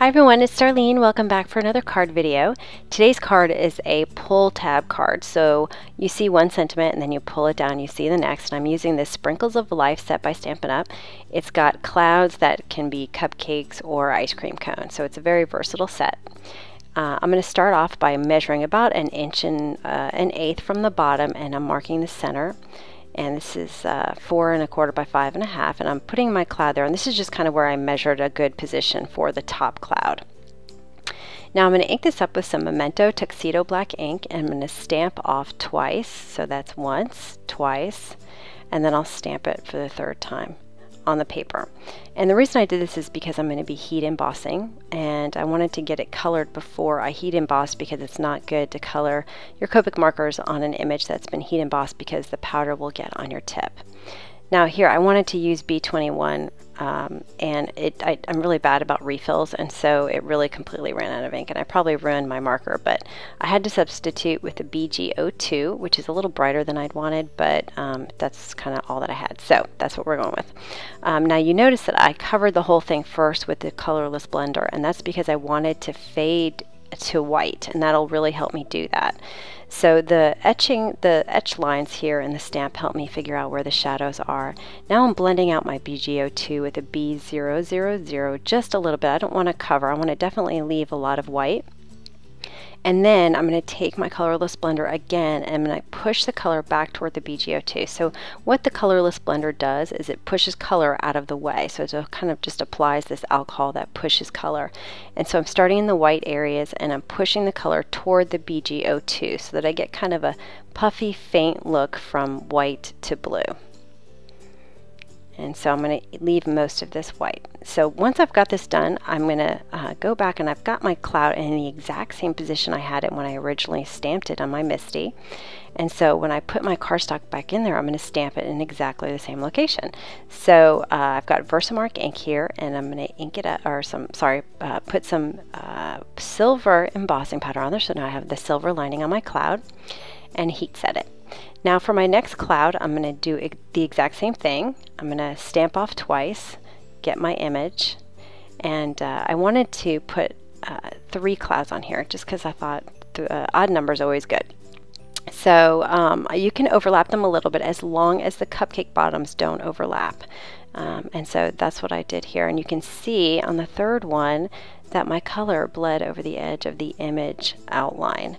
Hi everyone, it's Darlene. Welcome back for another card video. Today's card is a pull tab card. So you see one sentiment and then you pull it down, you see the next. And I'm using this Sprinkles of Life set by Stampin' Up. It's got clouds that can be cupcakes or ice cream cones. So it's a very versatile set. I'm going to start off by measuring about an inch and an eighth from the bottom, and I'm marking the center. And this is 4 1/4 by 5 1/2, and I'm putting my cloud there, and this is just kind of where I measured a good position for the top cloud. Now I'm going to ink this up with some Memento Tuxedo black ink, and I'm going to stamp off twice, so that's once, twice, and then I'll stamp it for the third time on the paper. And the reason I did this is because I'm going to be heat embossing, and I wanted to get it colored before I heat emboss, because it's not good to color your Copic markers on an image that's been heat embossed, because the powder will get on your tip. Now here I wanted to use B21 and I'm really bad about refills, and so it really completely ran out of ink, and I probably ruined my marker, but I had to substitute with the BG02, which is a little brighter than I'd wanted, but that's kind of all that I had, so that's what we're going with. Now you notice that I covered the whole thing first with the colorless blender, and that's because I wanted to fade to white, and that'll really help me do that. So the etch lines here in the stamp help me figure out where the shadows are. Now I'm blending out my BG02 with a B000 just a little bit. I don't want to cover, I want to definitely leave a lot of white. And then I'm going to take my colorless blender again, and I'm going to push the color back toward the BG02. So what the colorless blender does is it pushes color out of the way. So it kind of just applies this alcohol that pushes color. And so I'm starting in the white areas, and I'm pushing the color toward the BG02 so that I get kind of a puffy, faint look from white to blue. And so I'm going to leave most of this white. So once I've got this done, I'm going to go back, and I've got my cloud in the exact same position I had it when I originally stamped it on my Misty. And so when I put my cardstock back in there, I'm going to stamp it in exactly the same location. So I've got Versamark ink here, and I'm going to ink it up, or put some silver embossing powder on there. So now I have the silver lining on my cloud, and heat set it. Now for my next cloud, I'm going to do the exact same thing. I'm going to stamp off twice, get my image, and I wanted to put 3 clouds on here just because I thought the odd number is always good. So you can overlap them a little bit as long as the cupcake bottoms don't overlap. And so that's what I did here, and you can see on the third one that my color bled over the edge of the image outline.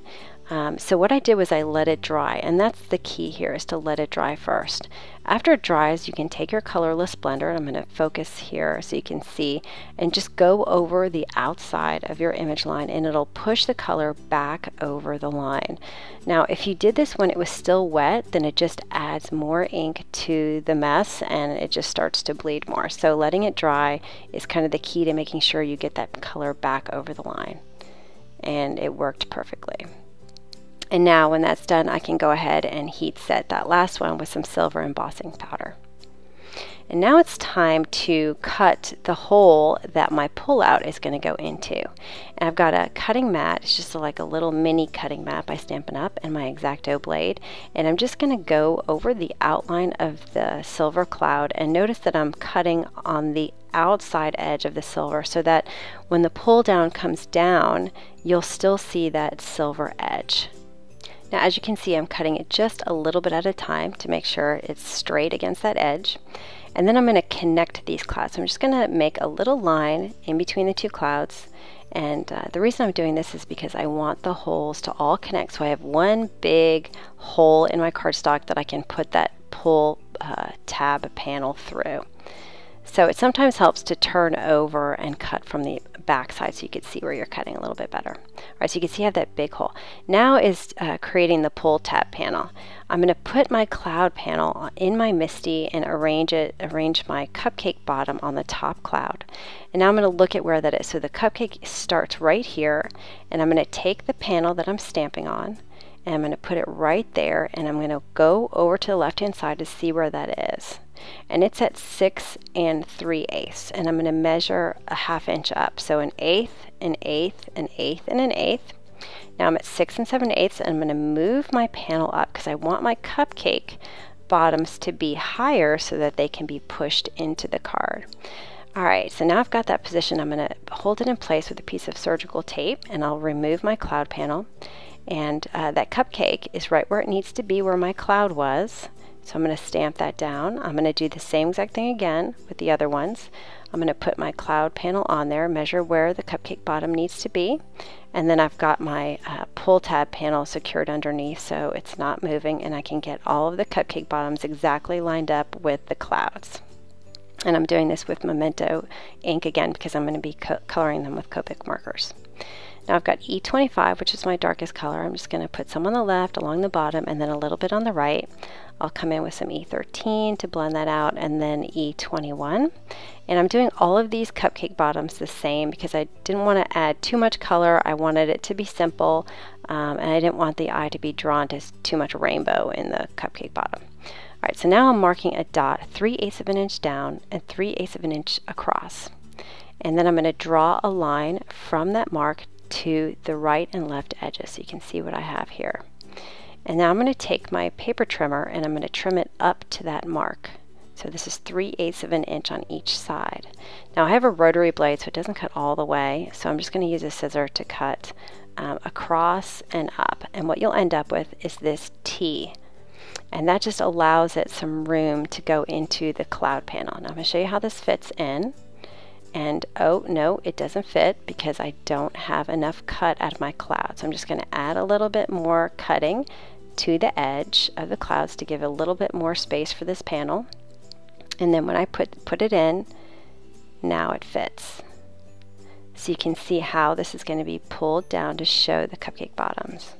So what I did was I let it dry, and that's the key here, is to let it dry first. After it dries, you can take your colorless blender, and I'm going to focus here so you can see, and just go over the outside of your image line, and it'll push the color back over the line. Now if you did this when it was still wet, then it just adds more ink to the mess, and it just starts to bleed more. So letting it dry is kind of the key to making sure you get that color back over the line. And it worked perfectly. And now when that's done, I can go ahead and heat set that last one with some silver embossing powder. And now it's time to cut the hole that my pullout is going to go into. And I've got a cutting mat. It's just like a little mini cutting mat by Stampin' Up, and my X-Acto blade. And I'm just going to go over the outline of the silver cloud, and notice that I'm cutting on the outside edge of the silver, so that when the pull down comes down, you'll still see that silver edge. Now as you can see, I'm cutting it just a little bit at a time to make sure it's straight against that edge. And then I'm going to connect these clouds. So I'm just going to make a little line in between the 2 clouds. And the reason I'm doing this is because I want the holes to all connect. So I have one big hole in my cardstock that I can put that pull tab panel through. So it sometimes helps to turn over and cut from the back side so you can see where you're cutting a little bit better. All right, so you can see I have that big hole. Now is creating the pull tab panel. I'm going to put my cloud panel in my Misty and arrange my cupcake bottom on the top cloud. And now I'm going to look at where that is. So the cupcake starts right here, and I'm going to take the panel that I'm stamping on, and I'm going to put it right there, and I'm going to go over to the left hand side to see where that is. And it's at 6 3/8, and I'm going to measure a ½ inch up. So an eighth, an eighth, an eighth, and an eighth. Now I'm at 6 7/8, and I'm going to move my panel up because I want my cupcake bottoms to be higher so that they can be pushed into the card. Alright, so now I've got that position. I'm going to hold it in place with a piece of surgical tape, and I'll remove my cloud panel. And that cupcake is right where it needs to be, where my cloud was. So I'm going to stamp that down. I'm going to do the same exact thing again with the other ones. I'm going to put my cloud panel on there, measure where the cupcake bottom needs to be, and then I've got my pull tab panel secured underneath so it's not moving, and I can get all of the cupcake bottoms exactly lined up with the clouds. And I'm doing this with Memento ink again because I'm going to be coloring them with Copic markers. Now I've got E25, which is my darkest color. I'm just going to put some on the left along the bottom and then a little bit on the right. I'll come in with some E13 to blend that out, and then E21. And I'm doing all of these cupcake bottoms the same because I didn't want to add too much color. I wanted it to be simple, and I didn't want the eye to be drawn to too much rainbow in the cupcake bottom. Alright, so now I'm marking a dot 3/8 of an inch down and 3/8 of an inch across. And then I'm going to draw a line from that mark to the right and left edges so you can see what I have here. And now I'm going to take my paper trimmer and I'm going to trim it up to that mark. So this is 3/8 of an inch on each side. Now I have a rotary blade so it doesn't cut all the way, so I'm just going to use a scissor to cut across and up. And what you'll end up with is this T. And that just allows it some room to go into the cloud panel. Now I'm going to show you how this fits in. And oh no, it doesn't fit because I don't have enough cut out of my cloud. So I'm just going to add a little bit more cutting to the edge of the clouds to give a little bit more space for this panel. And then when I put it in, now it fits. So you can see how this is going to be pulled down to show the cupcake bottoms.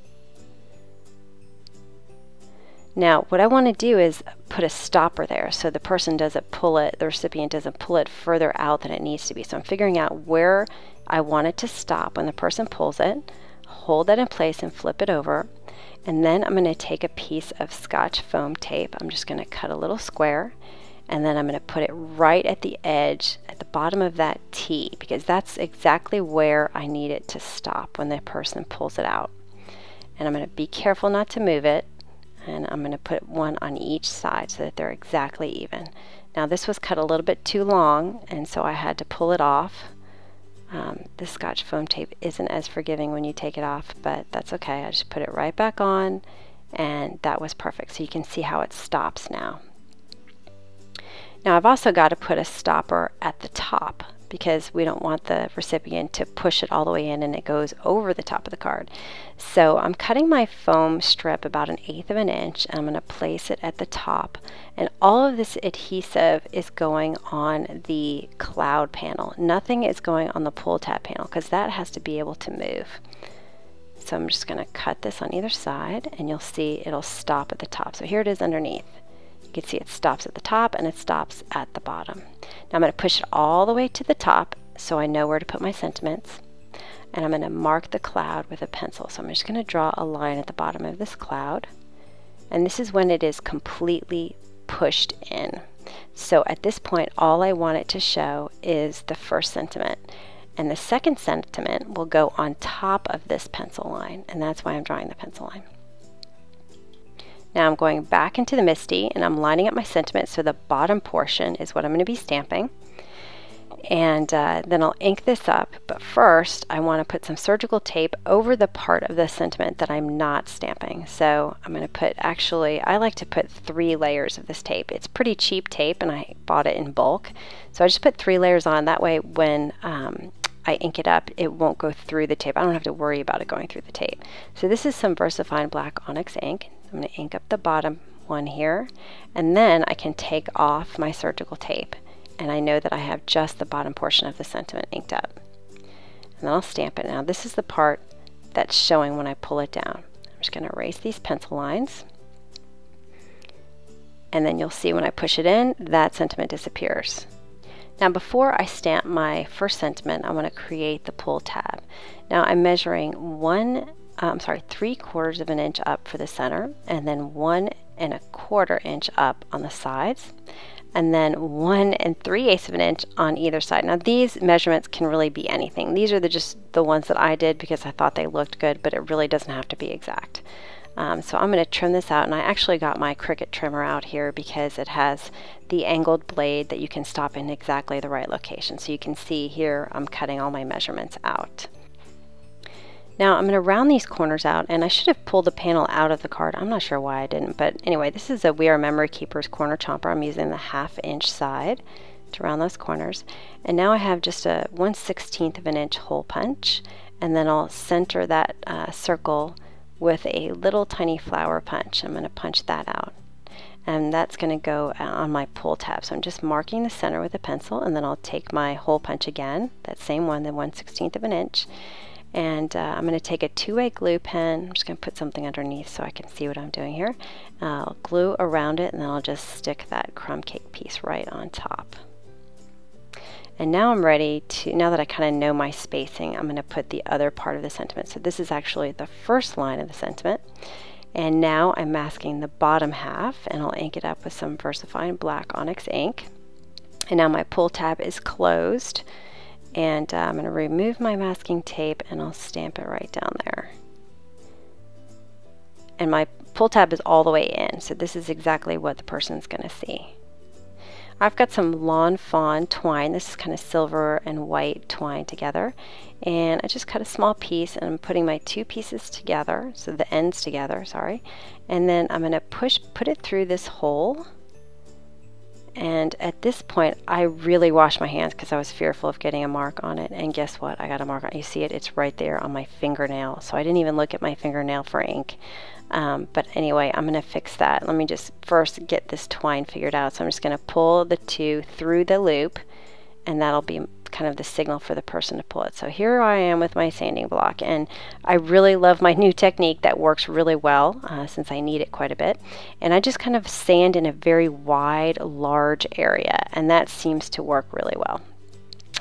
Now, what I want to do is put a stopper there so the person doesn't pull it, the recipient doesn't pull it further out than it needs to be. So I'm figuring out where I want it to stop when the person pulls it, hold that in place and flip it over. And then I'm going to take a piece of Scotch foam tape. I'm just going to cut a little square, and then I'm going to put it right at the edge, at the bottom of that T, because that's exactly where I need it to stop when the person pulls it out. And I'm going to be careful not to move it. And I'm going to put one on each side so that they're exactly even. Now this was cut a little bit too long, and so I had to pull it off. The Scotch foam tape isn't as forgiving when you take it off, but that's okay. I just put it right back on, and that was perfect. So you can see how it stops now. Now I've also got to put a stopper at the top because we don't want the recipient to push it all the way in and it goes over the top of the card. So I'm cutting my foam strip about 1/8 of an inch, and I'm going to place it at the top. And all of this adhesive is going on the cloud panel. Nothing is going on the pull tab panel because that has to be able to move. So I'm just going to cut this on either side, and you'll see it'll stop at the top. So here it is underneath. You can see it stops at the top and it stops at the bottom. Now I'm going to push it all the way to the top so I know where to put my sentiments. And I'm going to mark the cloud with a pencil. So I'm just going to draw a line at the bottom of this cloud. And this is when it is completely pushed in. So at this point, all I want it to show is the first sentiment. And the second sentiment will go on top of this pencil line. And that's why I'm drawing the pencil line. Now I'm going back into the MISTI and I'm lining up my sentiment so the bottom portion is what I'm going to be stamping. And then I'll ink this up, but first I want to put some surgical tape over the part of the sentiment that I'm not stamping. So I'm going to put, actually I like to put 3 layers of this tape. It's pretty cheap tape and I bought it in bulk. So I just put 3 layers on, that way when I ink it up, it won't go through the tape. I don't have to worry about it going through the tape. So this is some VersaFine Black Onyx ink. I'm going to ink up the bottom one here, and then I can take off my surgical tape, and I know that I have just the bottom portion of the sentiment inked up. And then I'll stamp it. Now this is the part that's showing when I pull it down. I'm just going to erase these pencil lines, and then you'll see when I push it in, that sentiment disappears. Now before I stamp my first sentiment, I want to create the pull tab. Now I'm measuring 3/4 of an inch up for the center, and then 1 1/4 inch up on the sides, and then 1 3/8 of an inch on either side. Now these measurements can really be anything. These are just the ones that I did because I thought they looked good, but it really doesn't have to be exact. So I'm going to trim this out, and I actually got my Cricut trimmer out here because it has the angled blade that you can stop in exactly the right location. So you can see here I'm cutting all my measurements out. Now I'm going to round these corners out, and I should have pulled the panel out of the card. I'm not sure why I didn't, but anyway, this is a We Are Memory Keepers corner chomper. I'm using the 1/2 inch side to round those corners. And now I have just a 1/16 of an inch hole punch, and then I'll center that circle with a little tiny flower punch. I'm going to punch that out. And that's going to go on my pull tab. So I'm just marking the center with a pencil, and then I'll take my hole punch again, that same one, the 1/16 of an inch. And I'm going to take a 2-way glue pen. I'm just going to put something underneath so I can see what I'm doing here. I'll glue around it, and then I'll just stick that crumb cake piece right on top. And now I'm ready to, now that I kind of know my spacing, I'm going to put the other part of the sentiment. So this is actually the first line of the sentiment. And now I'm masking the bottom half, and I'll ink it up with some VersaFine Black Onyx ink. And now my pull tab is closed. And I'm going to remove my masking tape, and I'll stamp it right down there. And my pull tab is all the way in, so this is exactly what the person's going to see. I've got some Lawn Fawn twine. This is kind of silver and white twine together. And I just cut a small piece, and I'm putting my 2 pieces together, so the ends together, sorry. And then I'm going to put it through this hole. And at this point, I really washed my hands because I was fearful of getting a mark on it. And guess what? I got a mark on it. You see it? It's right there on my fingernail. So I didn't even look at my fingernail for ink. But anyway, I'm going to fix that. Let me just first get this twine figured out. So I'm just going to pull the 2 through the loop, and that'll be kind of the signal for the person to pull it. So here I am with my sanding block, and I really love my new technique that works really well since I need it quite a bit. And I just kind of sand in a very wide, large area, and that seems to work really well.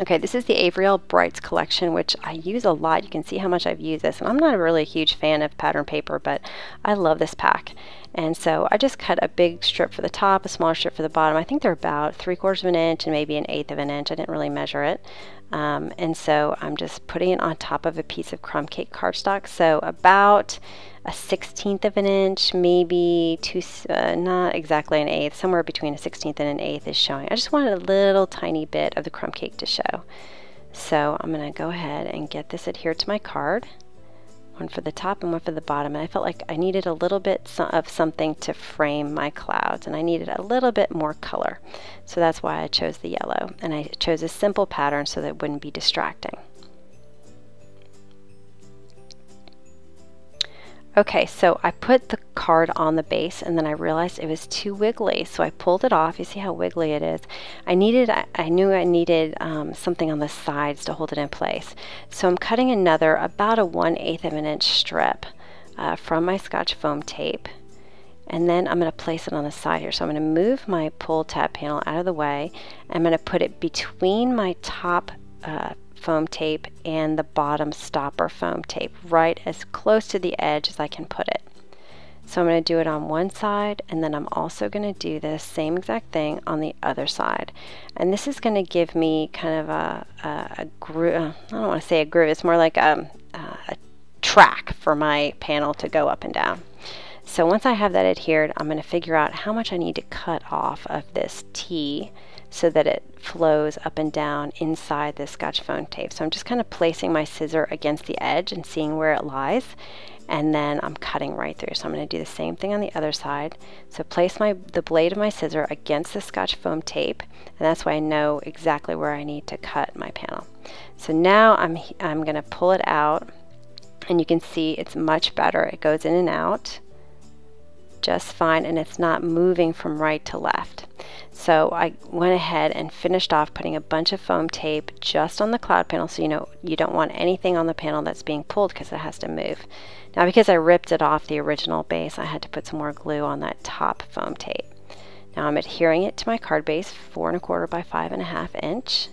Okay, this is the Avriel Brights collection, which I use a lot. You can see how much I've used this, and I'm not a really huge fan of pattern paper, but I love this pack. And so I just cut a big strip for the top, a smaller strip for the bottom. I think they're about 3/4 of an inch and maybe 1/8 of an inch. I didn't really measure it. And so I'm just putting it on top of a piece of crumb cake cardstock. So about a 1/16 of an inch, maybe not exactly 1/8, somewhere between a 1/16 and 1/8 is showing. I just wanted a little tiny bit of the crumb cake to show. So I'm going to go ahead and get this adhered to my card. One for the top and one for the bottom. And I felt like I needed a little bit of something to frame my clouds, and I needed a little bit more color. So that's why I chose the yellow. And I chose a simple pattern so that it wouldn't be distracting. Okay, so I put the card on the base, and then I realized it was too wiggly, so I pulled it off. You see how wiggly it is. I knew I needed something on the sides to hold it in place. So I'm cutting another about a 1/8 of an inch strip from my Scotch foam tape, and then I'm going to place it on the side here. So I'm going to move my pull tab panel out of the way. I'm going to put it between my top foam tape and the bottom stopper foam tape, right as close to the edge as I can put it. So I'm going to do it on one side, and then I'm also going to do the same exact thing on the other side. And this is going to give me kind of a groove. I don't want to say a groove, it's more like a track for my panel to go up and down. So once I have that adhered, I'm going to figure out how much I need to cut off of this T so that it flows up and down inside the Scotch foam tape. So I'm just kind of placing my scissor against the edge and seeing where it lies, and then I'm cutting right through. So I'm going to do the same thing on the other side. So place the blade of my scissor against the Scotch foam tape, and that's why I know exactly where I need to cut my panel. So now I'm going to pull it out, and you can see it's much better. It goes in and out just fine, and it's not moving from right to left. So I went ahead and finished off putting a bunch of foam tape just on the cloud panel, so you know you don't want anything on the panel that's being pulled because it has to move. Now because I ripped it off the original base, I had to put some more glue on that top foam tape. Now I'm adhering it to my card base, 4 1/4 by 5 1/2 inch,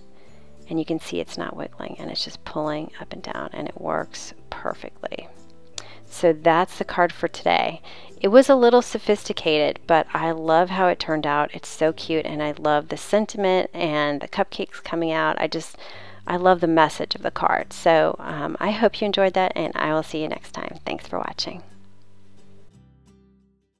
and you can see it's not wiggling, and it's just pulling up and down, and it works perfectly. So that's the card for today. It was a little sophisticated, but I love how it turned out. It's so cute, and I love the sentiment and the cupcakes coming out. I love the message of the card. So I hope you enjoyed that, and I will see you next time. Thanks for watching.